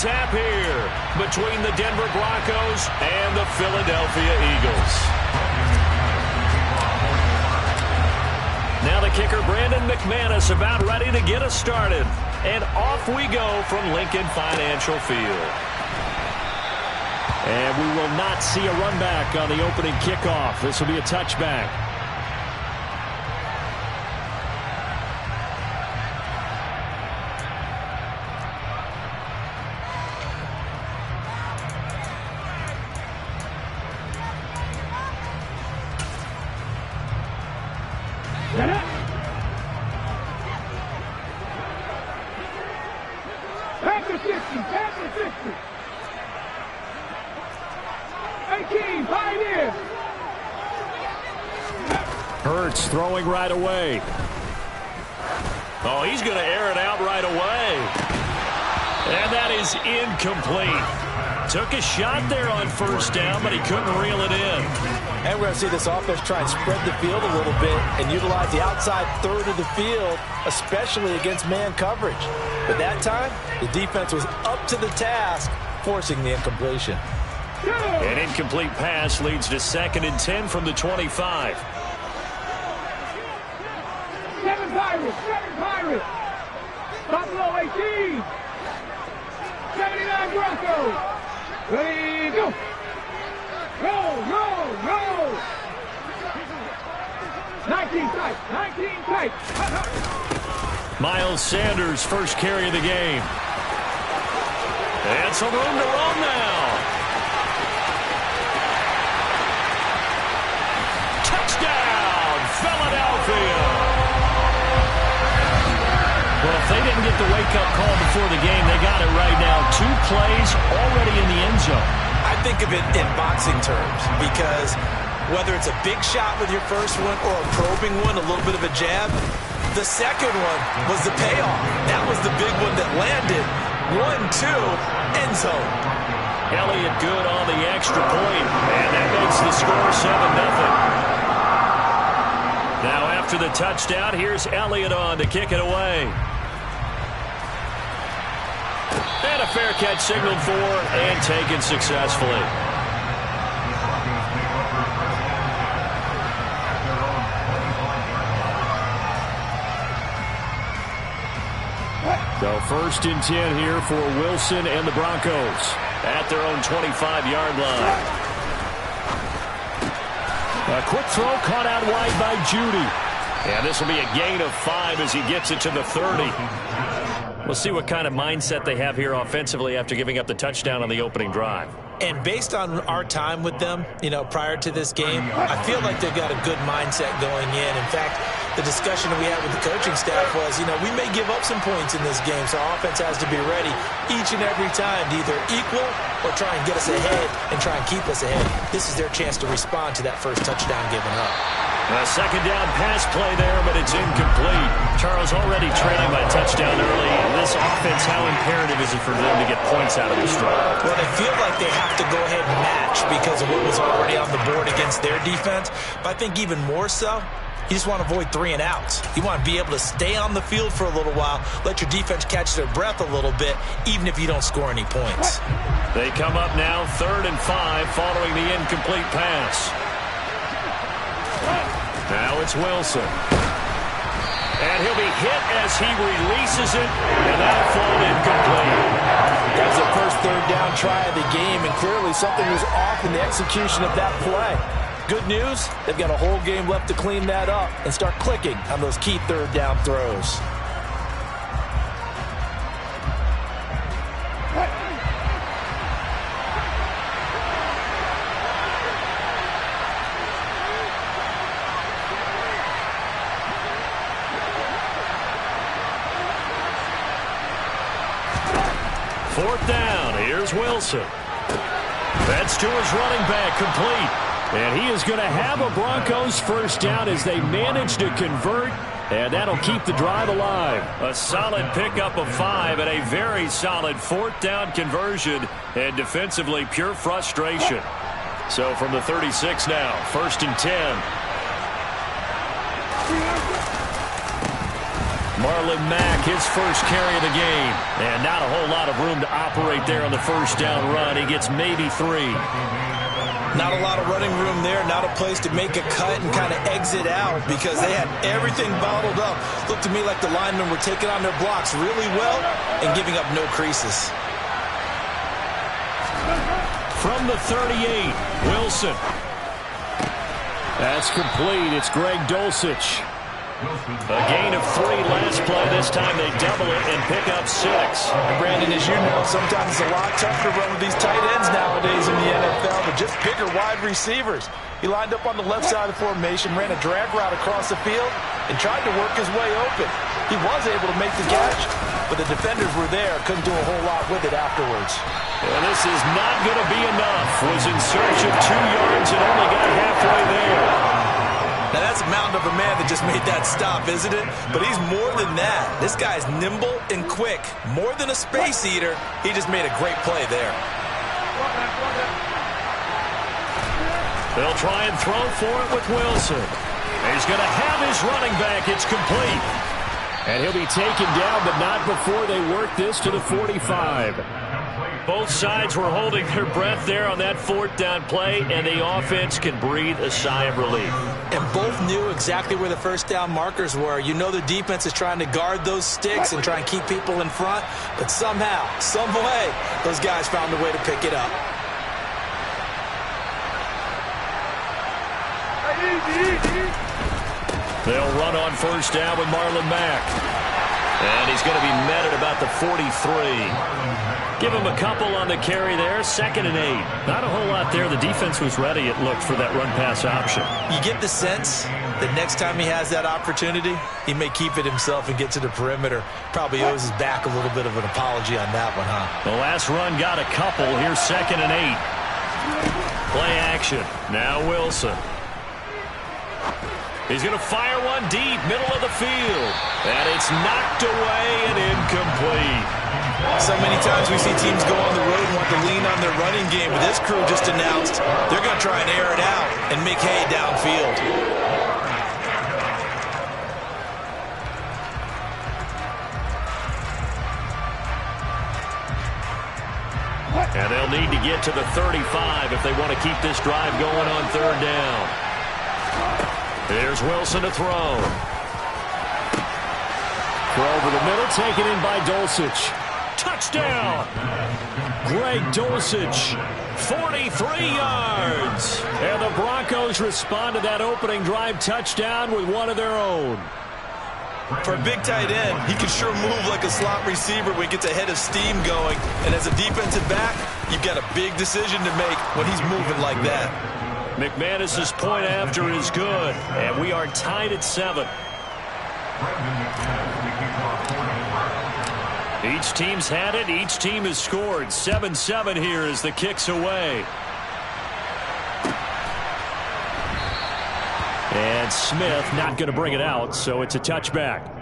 mishap here between the Denver Broncos and the Philadelphia Eagles. Now the kicker, Brandon McManus, about ready to get us started. And off we go from Lincoln Financial Field. And we will not see a run back on the opening kickoff. This will be a touchback. Hurts throwing right away. Oh, he's going to air it out right away. And that is incomplete. Took a shot there on first down, but he couldn't reel it in. And we're going to see this offense try and spread the field a little bit and utilize the outside third of the field, especially against man coverage. But that time, the defense was up to the task, forcing the incompletion. An incomplete pass leads to 2nd and 10 from the 25. 7 Pirates. Buffalo 18. 79 Broncos. Ready, go. Roll. 19 tight. Miles Sanders, first carry of the game. And some room to run now. Touchdown, Philadelphia. Well, if they didn't get the wake-up call before the game, they got it right now. 2 plays already in the end zone. I think of it in boxing terms because whether it's a big shot with your first one or a probing one, a little bit of a jab, the second one was the payoff. That was the big one that landed. 1-2, end zone. Elliott good on the extra point, and that makes the score 7-0. Now after the touchdown, here's Elliott on to kick it away. And a fair catch signaled for and taken successfully. So 1st and 10 here for Wilson and the Broncos at their own 25-yard line. A quick throw caught out wide by Judy. And this will be a gain of 5 as he gets it to the 30. We'll see what kind of mindset they have here offensively after giving up the touchdown on the opening drive. And based on our time with them, prior to this game, I feel like they've got a good mindset going in. In fact, the discussion that we had with the coaching staff was, we may give up some points in this game, so our offense has to be ready each and every time to either equal or try and get us ahead and try and keep us ahead. This is their chance to respond to that first touchdown given up. A 2nd down pass play there, but it's incomplete. Charles already trailing by touchdown early. In this offense, how imperative is it for them to get points out of this drive? Well, they feel like they have to go ahead and match because of what was already on the board against their defense. But I think even more so, you just want to avoid 3 and outs. You want to be able to stay on the field for a little while, let your defense catch their breath a little bit, even if you don't score any points. They come up now 3rd and 5 following the incomplete pass. Now it's Wilson. And he'll be hit as he releases it, and that'll fall incomplete. That was the first 3rd down try of the game, and clearly something was off in the execution of that play. Good news, they've got a whole game left to clean that up and start clicking on those key 3rd down throws. Fourth down, here's Wilson. That's to his running back, complete. And he is going to have a Broncos first down as they manage to convert, and that'll keep the drive alive. A solid pickup of 5 and a very solid 4th down conversion, and defensively pure frustration. So from the 36 now, 1st and 10. Marlon Mack, his first carry of the game. And not a whole lot of room to operate there on the first down run. He gets maybe 3. Not a lot of running room there, not a place to make a cut and kind of exit out because they had everything bottled up. Looked to me like the linemen were taking on their blocks really well and giving up no creases. From the 38, Wilson. That's complete. It's Greg Dulcich. A gain of 3 last play. This time they double it and pick up 6. And Brandon, as you know, sometimes it's a lot tougher to run with these tight ends nowadays in the NFL, but just bigger wide receivers. He lined up on the left side of the formation, ran a drag route across the field, and tried to work his way open. He was able to make the catch, but the defenders were there, couldn't do a whole lot with it afterwards. Well, this is not going to be enough. Was in search of 2 yards and only got halfway there. Now, that's a mountain of a man that just made that stop, isn't it? But he's more than that. This guy's nimble and quick. More than a space eater, he just made a great play there. They'll try and throw for it with Wilson. He's going to have his running back. It's complete. And he'll be taken down, but not before they work this to the 45. Both sides were holding their breath there on that 4th down play, and the offense can breathe a sigh of relief. And both knew exactly where the first down markers were. You know the defense is trying to guard those sticks and try and keep people in front, but somehow, some way, those guys found a way to pick it up. They'll run on first down with Marlon Mack. And he's going to be met at about the 43. Give him a couple on the carry there. 2nd and 8. Not a whole lot there. The defense was ready, it looked, for that run-pass option. You get the sense that next time he has that opportunity, he may keep it himself and get to the perimeter. Probably owes his back a little bit of an apology on that one, huh? The last run got a couple. Here's 2nd and 8. Play action. Now Wilson. He's going to fire one deep, middle of the field. And it's knocked away and incomplete. So many times we see teams go on the road and want to lean on their running game, but this crew just announced they're going to try and air it out and make hay downfield. And they'll need to get to the 35 if they want to keep this drive going on 3rd down. Here's Wilson to throw. Throw over the middle, taken in by Dulcich. Touchdown! Greg Dulcich, 43 yards. And the Broncos respond to that opening drive touchdown with one of their own. For a big tight end, he can sure move like a slot receiver when he gets a head of steam going. And as a defensive back, you've got a big decision to make when he's moving like that. McManus's point after is good, and we are tied at 7. Each team's had it. Each team has scored. 7-7 here as the kick's away. And Smith not going to bring it out, so it's a touchback.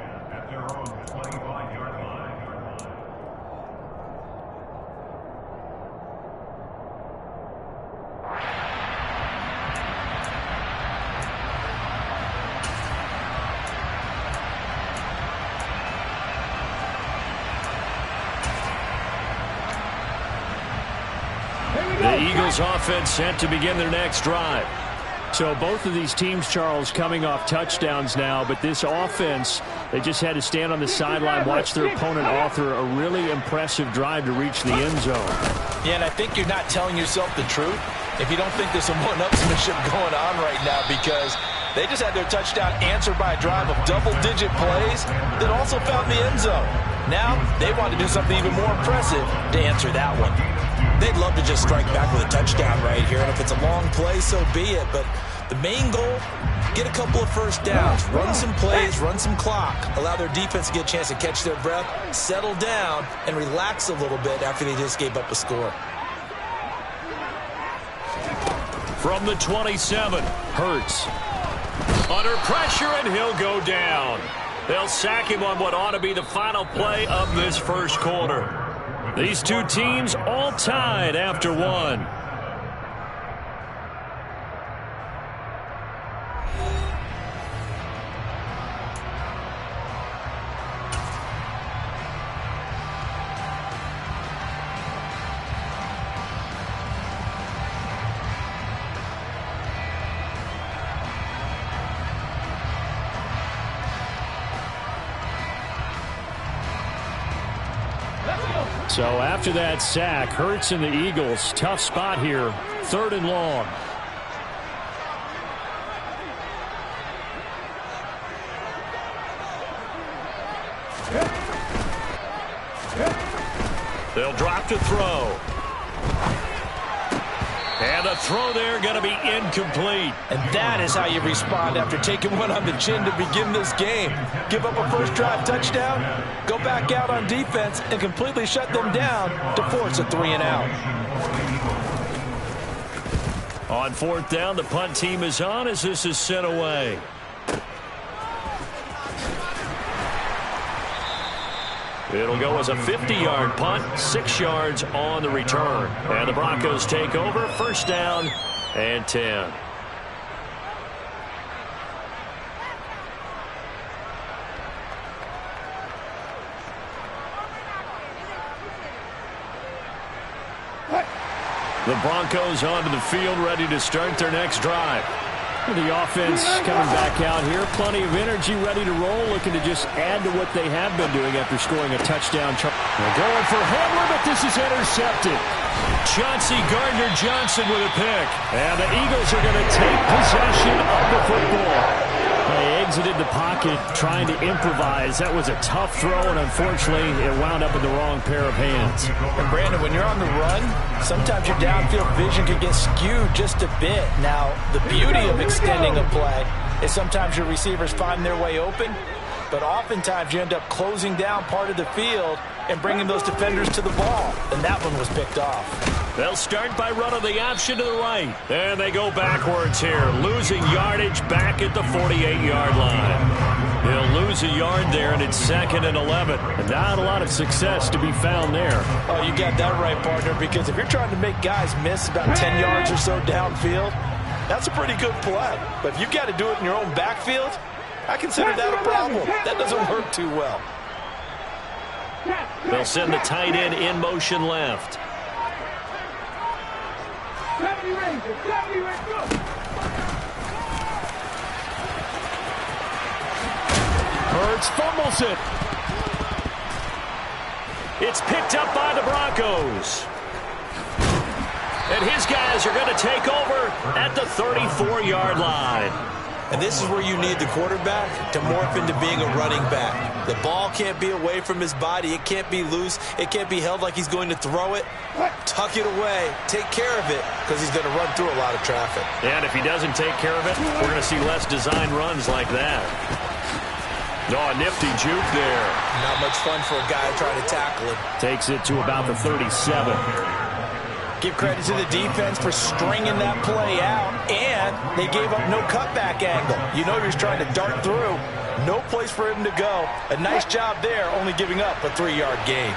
The Eagles offense set to begin their next drive. So both of these teams, Charles, coming off touchdowns now, but this offense, they just had to stand on the sideline, watch their opponent author a really impressive drive to reach the end zone. Yeah, and I think you're not telling yourself the truth if you don't think there's some one-upsmanship going on right now, because they just had their touchdown answered by a drive of double-digit plays that also found the end zone. Now they want to do something even more impressive to answer that one. They'd love to just strike back with a touchdown right here, and if it's a long play, so be it. But the main goal, get a couple of first downs, run some plays, run some clock, allow their defense to get a chance to catch their breath, settle down, and relax a little bit after they just gave up a score. From the 27, Hurts. Under pressure, and he'll go down. They'll sack him on what ought to be the final play of this first quarter. These two teams all tied after one. So after that sack, Hurts and the Eagles, tough spot here, 3rd and long. They'll drop to throw. And the throw there going to be incomplete. And that is how you respond after taking one on the chin to begin this game. Give up a first drive touchdown, go back out on defense, and completely shut them down to force a 3-and-out. On 4th down, the punt team is on as this is sent away. It'll go as a 50-yard punt, 6 yards on the return. And the Broncos take over, 1st down and 10. The Broncos onto the field, ready to start their next drive. The offense coming back out here. Plenty of energy, ready to roll, looking to just add to what they have been doing after scoring a touchdown. They're going for Hamler, but this is intercepted. Chauncey Gardner-Johnson with a pick. And the Eagles are going to take possession of the football. They exited the pocket trying to improvise. That was a tough throw, and unfortunately, it wound up in the wrong pair of hands. And Brandon, when you're on the run, sometimes your downfield vision can get skewed just a bit. Now, the beauty of extending a play is sometimes your receivers find their way open, but oftentimes you end up closing down part of the field and bringing those defenders to the ball. And that one was picked off. They'll start by running the option to the right. And they go backwards here, losing yardage back at the 48-yard line. They'll lose a yard there, and it's 2nd and 11. And not a lot of success to be found there. Oh, you got that right, partner, because if you're trying to make guys miss about 10 yards or so downfield, that's a pretty good play. But if you've got to do it in your own backfield, I consider that a problem. That doesn't work too well. They'll send the tight end in motion left. 70 range, 70 range, go! Hurts fumbles it. It's picked up by the Broncos. And his guys are going to take over at the 34-yard line. And this is where you need the quarterback to morph into being a running back. The ball can't be away from his body. It can't be loose. It can't be held like he's going to throw it. Tuck it away. Take care of it because he's going to run through a lot of traffic. And if he doesn't take care of it, we're going to see less design runs like that. Oh, a nifty juke there. Not much fun for a guy trying to tackle him. Takes it to about the 37. Give credit to the defense for stringing that play out, and they gave up no cutback angle. You know he was trying to dart through. No place for him to go. A nice job there, only giving up a 3-yard gain.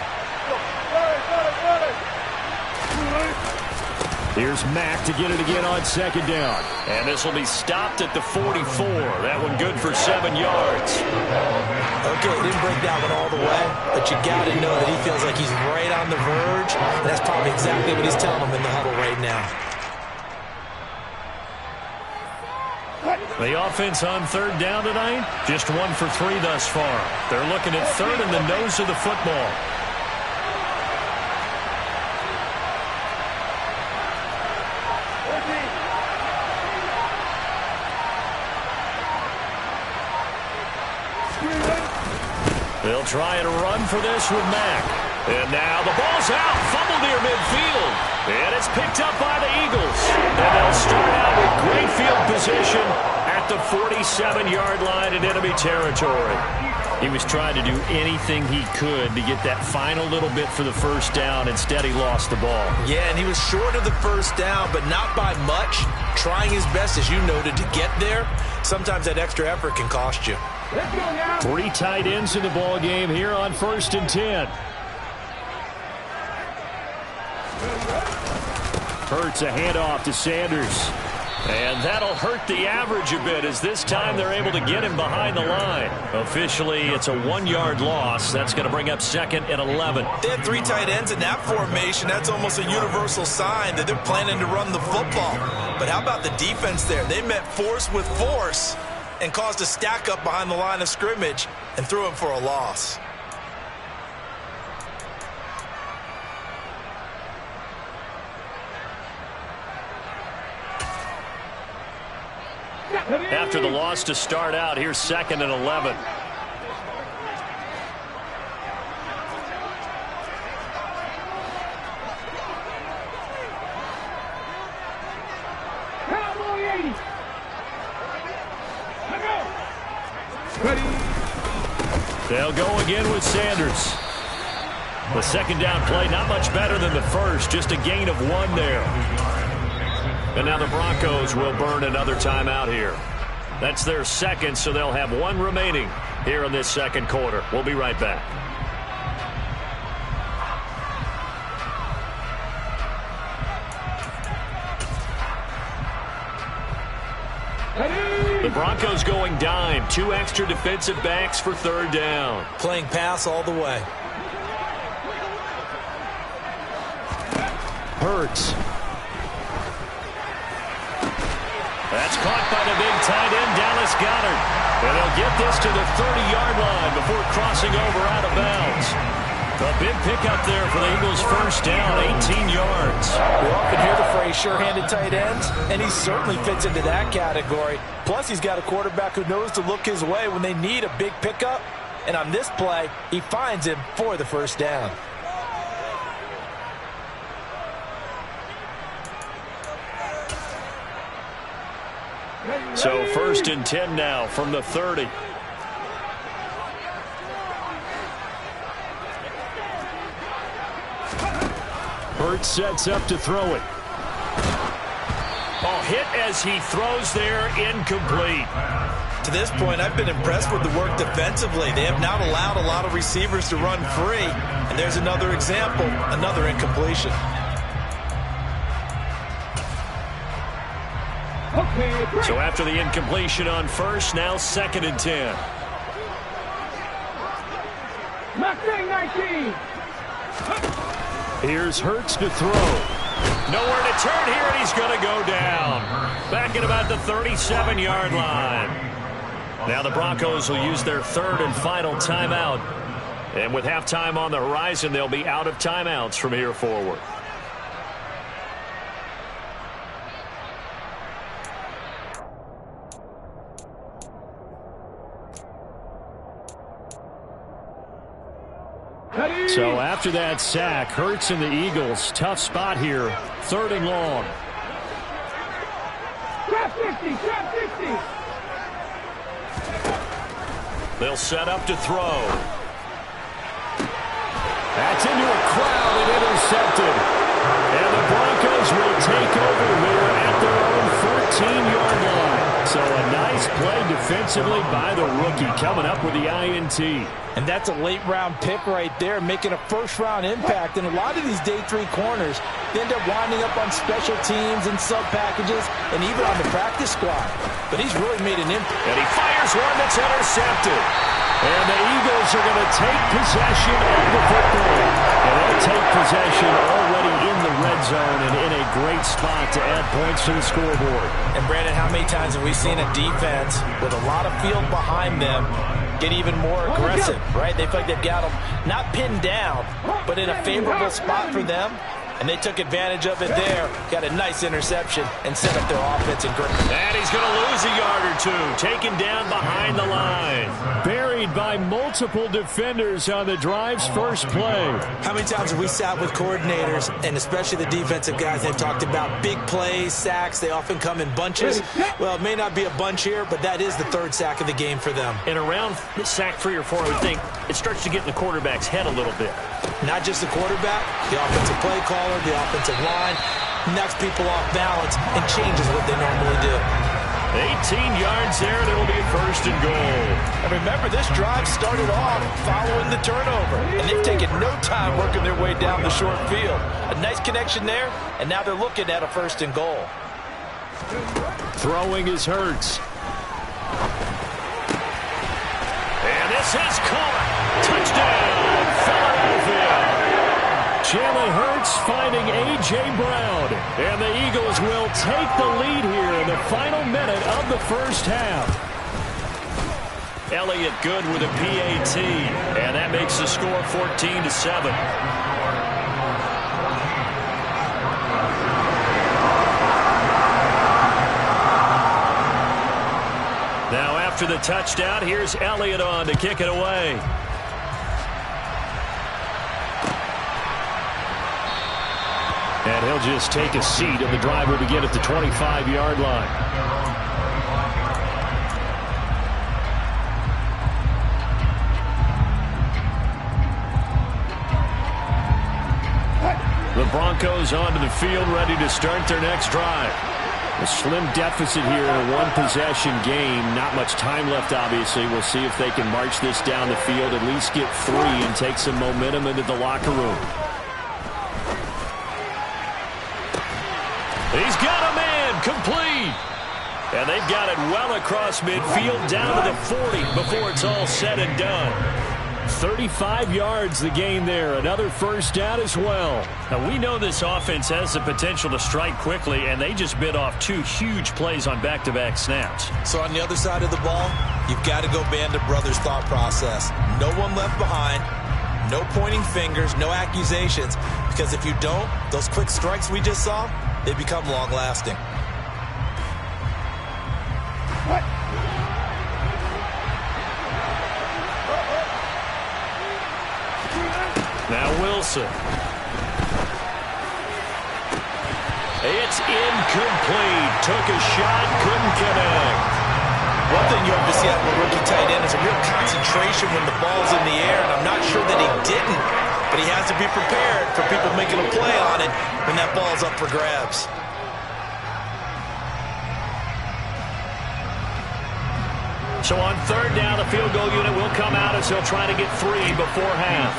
Here's Mack to get it again on 2nd down. And this will be stopped at the 44. That one good for 7 yards. Okay, didn't break that one all the way, but you got to know that he feels like he's right on the verge, and that's probably exactly what he's telling him in the huddle right now. The offense on 3rd down tonight, just 1 for 3 thus far. They're looking at 3rd and the nose of the football. They'll try and run for this with Mack. And now the ball's out, fumbled near midfield. And it's picked up by the Eagles. And they'll start out with great field position at the 47-yard line in enemy territory. He was trying to do anything he could to get that final little bit for the 1st down. Instead, he lost the ball. Yeah, and he was short of the 1st down, but not by much. Trying his best, as you noted, to get there. Sometimes that extra effort can cost you. 3 tight ends in the ball game here on 1st and 10. Hurts a handoff to Sanders. And that'll hurt the average a bit as this time they're able to get him behind the line. Officially, it's a 1-yard loss. That's going to bring up 2nd and 11. They had 3 tight ends in that formation. That's almost a universal sign that they're planning to run the football. But how about the defense there? They met force with force and caused a stack up behind the line of scrimmage and threw him for a loss. after the loss to start out. Here's 2nd and 11. They'll go again with Sanders. The second down play, not much better than the first, just a gain of 1 there. And now the Broncos will burn another timeout here. That's their second, so they'll have 1 remaining here in this second quarter. We'll be right back. The Broncos going dime. 2 extra defensive backs for 3rd down. Playing pass all the way. Hurts. That's caught by the big tight end, Dallas Goedert. And they'll get this to the 30-yard line before crossing over out of bounds. A big pickup there for the Eagles' first down, 18 yards. We often hear the phrase sure-handed tight ends, and he certainly fits into that category. Plus, he's got a quarterback who knows to look his way when they need a big pickup. And on this play, he finds him for the first down. So 1st and 10 now from the 30. Hurts sets up to throw it. Oh, hit as he throws there, incomplete. To this point, I've been impressed with the work defensively. They have not allowed a lot of receivers to run free. And there's another example, another incompletion. So after the incompletion on 1st, now 2nd and 10. Mustang 19. Here's Hurts to throw. Nowhere to turn here, and he's going to go down. Back at about the 37-yard line. Now the Broncos will use their 3rd and final timeout. And with halftime on the horizon, they'll be out of timeouts from here forward. So after that sack, Hurts and the Eagles, tough spot here, 3rd and long. Trap 50, trap 50. They'll set up to throw. That's into a crowd and intercepted. And the Broncos will take over here at their own 14-yard line. So a nice play defensively by the rookie, coming up with the INT. And that's a late-round pick right there, making a first-round impact. And a lot of these day 3 corners, they end up winding up on special teams and sub-packages and even on the practice squad. But he's really made an impact. And he fires one that's intercepted. And the Eagles are going to take possession of the football. And they'll take possession already in the red zone and in a great spot to add points to the scoreboard. And, Brandon, how many times have we seen a defense with a lot of field behind them get even more aggressive, right? They feel like they've got them not pinned down, but in a favorable spot for them. And they took advantage of it there. Got a nice interception and set up their offense in great. And he's going to lose a yard or two. Taken down behind the line. Buried by multiple defenders on the drive's first play. How many times have we sat with coordinators, and especially the defensive guys, they've talked about big plays, sacks. They often come in bunches. Well, it may not be a bunch here, but that is the 3rd sack of the game for them. And around sack 3 or 4, I would think it starts to get in the quarterback's head a little bit. Not just the quarterback, the offensive play caller, the offensive line, knocks people off balance and changes what they normally do. 18 yards there, and it'll be a 1st and goal. And remember, this drive started off following the turnover, and they've taken no time working their way down the short field. A nice connection there, and now they're looking at a 1st and goal. Throwing is Hurts. And this is caught. Touchdown, Philadelphia. Jalen Hurts finding A.J. Brown. And the Eagles will take the lead here in the final minute of the first half. Elliott good with a PAT. And that makes the score 14-7. after the touchdown. Here's Elliott on to kick it away. And he'll just take a seat, and the drive will begin at the 25-yard line. The Broncos onto the field, ready to start their next drive. A slim deficit here in a one-possession game. Not much time left, obviously. We'll see if they can march this down the field, at least get 3, and take some momentum into the locker room. He's got a man, complete. And they've got it well across midfield, down to the 40 before it's all said and done. 35 yards the gain there. Another first down as well. Now, we know this offense has the potential to strike quickly, and they just bit off 2 huge plays on back-to-back snaps. So on the other side of the ball, you've got to go Band of Brothers thought process. No one left behind. No pointing fingers, no accusations. Because if you don't, those quick strikes we just saw, they become long-lasting. Now Wilson. It's incomplete. Took a shot, couldn't connect. One thing you have to see out of a rookie tight end is a real concentration when the ball's in the air, and I'm not sure that he didn't, but he has to be prepared for people making a play on it when that ball's up for grabs. So on third down, the field goal unit will come out as they'll try to get 3 before half.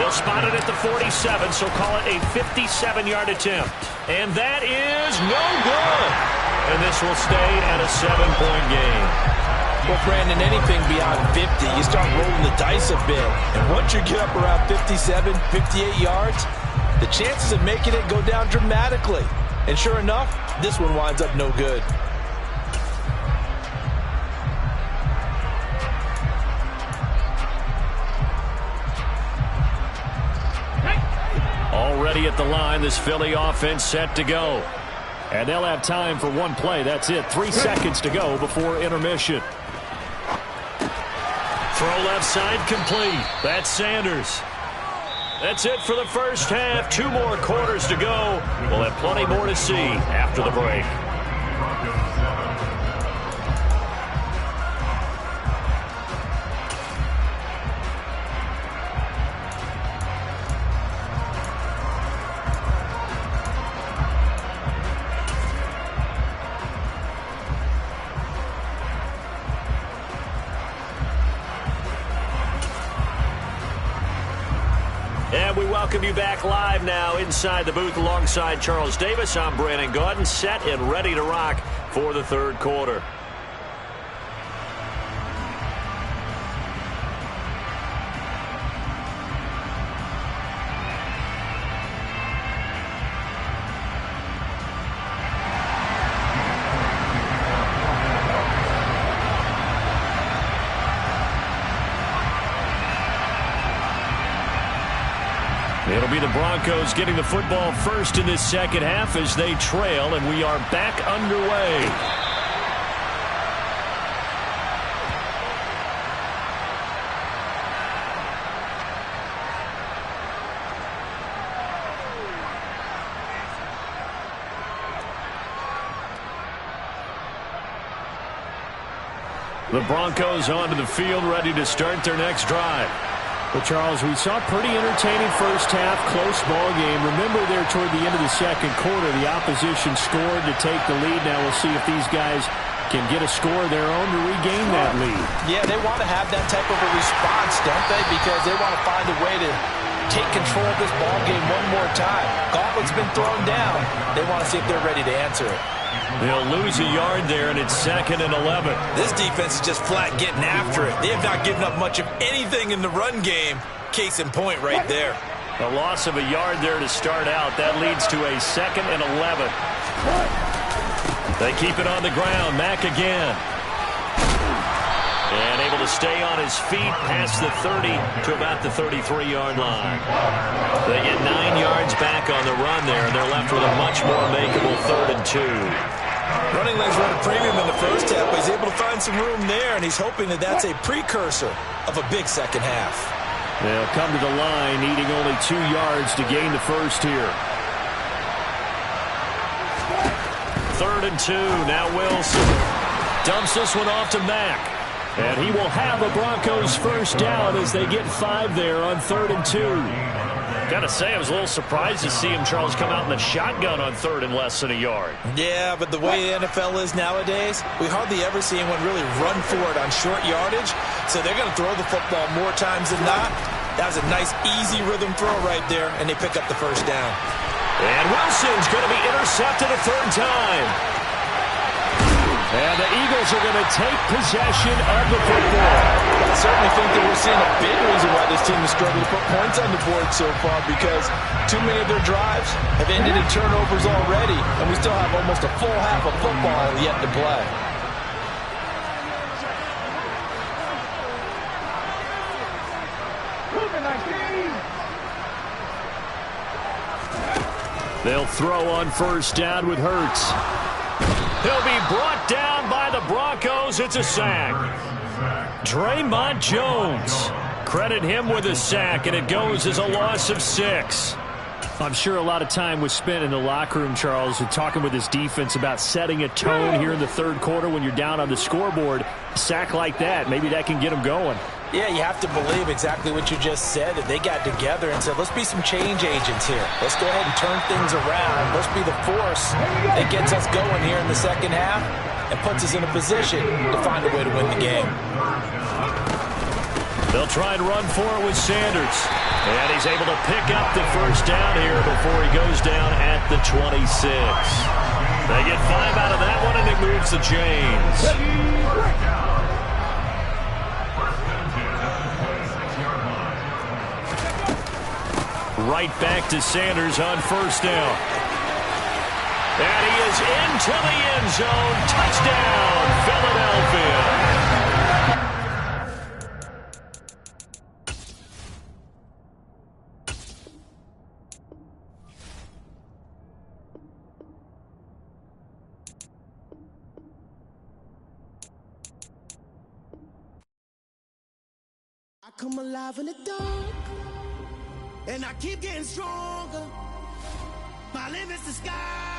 They'll spot it at the 47, so call it a 57-yard attempt. And that is no good. And this will stay at a 7-point game. Well, Brandon, anything beyond 50, you start rolling the dice a bit. And once you get up around 57, 58 yards, the chances of making it go down dramatically. And sure enough, this one winds up no good. Already at the line, this Philly offense set to go. And they'll have time for 1 play. That's it. 3 seconds to go before intermission. Throw left side complete. That's Sanders. That's it for the first half. 2 more quarters to go. We'll have plenty more to see after the break. And we welcome you back live now inside the booth alongside Charles Davis. I'm Brandon Gaudin, set and ready to rock for the third quarter. It'll be the Broncos getting the football first in this second half as they trail, and we are back underway. The Broncos onto the field, ready to start their next drive. Well, Charles, we saw a pretty entertaining first half, close ball game. Remember there toward the end of the second quarter, the opposition scored to take the lead. Now we'll see if these guys can get a score of their own to regain that lead. Yeah, they want to have that type of a response, don't they? Because they want to find a way to take control of this ball game one more time. Gauntlet's been thrown down. They want to see if they're ready to answer it. They'll lose a yard there, and it's 2nd and 11. This defense is just flat getting after it. They have not given up much of anything in the run game. Case in point right there. A loss of a yard there to start out. That leads to a 2nd and 11. They keep it on the ground. Mack again. And able to stay on his feet past the 30 to about the 33-yard line. They get 9 yards back on the run there, and they're left with a much more makeable 3rd and 2. Running lanes were at a premium in the first half, but he's able to find some room there, and he's hoping that that's a precursor of a big second half. They'll come to the line, needing only 2 yards to gain the first here. 3rd and 2, now Wilson. Dumps this one off to Mack. And he will have a Broncos first down as they get 5 there on 3rd and 2. Gotta say, I was a little surprised to see him, Charles, come out in the shotgun on 3rd and less than a yard. Yeah, but the way the NFL is nowadays, we hardly ever see anyone really run for it on short yardage. So they're going to throw the football more times than not. That was a nice, easy rhythm throw right there, and they pick up the first down. And Wilson's going to be intercepted a 3rd time. And the Eagles are going to take possession of the football. I certainly think that we're seeing a big reason why this team has struggled to put points on the board so far, because too many of their drives have ended in turnovers already, and we still have almost a full half of football yet to play. They'll throw on first down with Hurts. He'll be brought down by the Broncos. It's a sack. Draymond Jones. Credit him with a sack, and it goes as a loss of 6. I'm sure a lot of time was spent in the locker room, Charles, with talking with his defense about setting a tone here in the 3rd quarter when you're down on the scoreboard. A sack like that, maybe that can get them going. Yeah, you have to believe exactly what you just said, that they got together and said, let's be some change agents here. Let's go ahead and turn things around. Let's be the force that gets us going here in the second half and puts us in a position to find a way to win the game. They'll try and run for it with Sanders. And he's able to pick up the first down here before he goes down at the 26. They get 5 out of that one, and it moves the chains. Right back to Sanders on first down. And he is into the end zone. Touchdown, Philadelphia. I come alive in the dark, and I keep getting stronger. My limit's the sky.